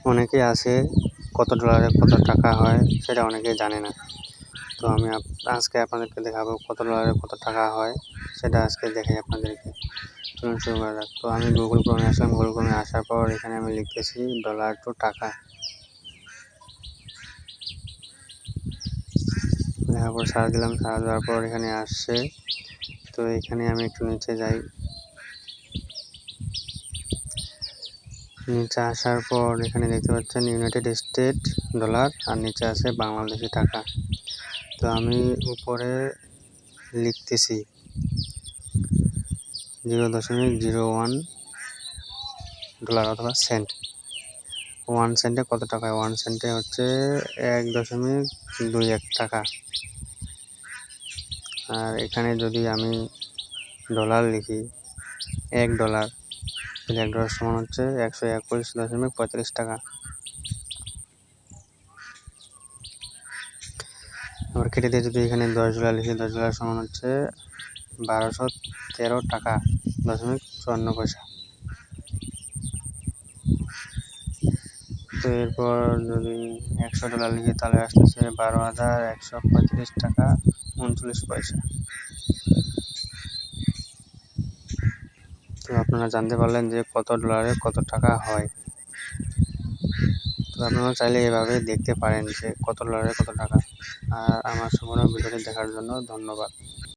অনেকে আছে কত ডলারে কত টাকা হয় সেটা অনেকেই জানে না। তো আমি আজকে আপনাদেরকে দেখাবো কত ডলারে কত টাকা হয় সেটা আজকে দেখাই আপনাদেরকে। চলুন শুরু করা যাক। তো আমি গুগল ক্রোমে আসলাম। গুগল ক্রোমে আসার পর এখানে আমি লিখতেছি ডলার টু টাকা। লেখার পর সার্চ দিলাম। সার্চ দেওয়ার পর এখানে আসছে। তো এখানে আমি একটু নিচে যাই। নিচে আসার পর এখানে দেখতে পাচ্ছেন ইউনাইটেড স্টেট ডলার আর নিচে আছে বাংলাদেশি টাকা। তো আমি উপরে লিখতেছি 0.01 ডলার অথবা সেন্ট। 1 সেন্টে কত টাকা? 1 সেন্টে হচ্ছে 1.21 টাকা। আর এখানে যদি আমি ডলার লিখি 1 ডলার, তাহলে 1 ডলার সমান হচ্ছে 121.35 টাকা। আবার কেটে দিয়ে যদি এখানে 10 ডলার লিখি, 10 ডলার সমান হচ্ছে 1213 টাকা .54 তো এরপর যদি 100 ডলার লিখি তাহলে আসতেছে 12,135 টাকা 39 পয়সা। তো আপনারা জানতে পারলেন যে কত ডলারে কত টাকা হয়। তো আপনারা চাইলে এভাবে দেখতে পারেন যে কত ডলারে কত টাকা। আর আমার সম্পূর্ণ ভিডিওটি দেখার জন্য ধন্যবাদ।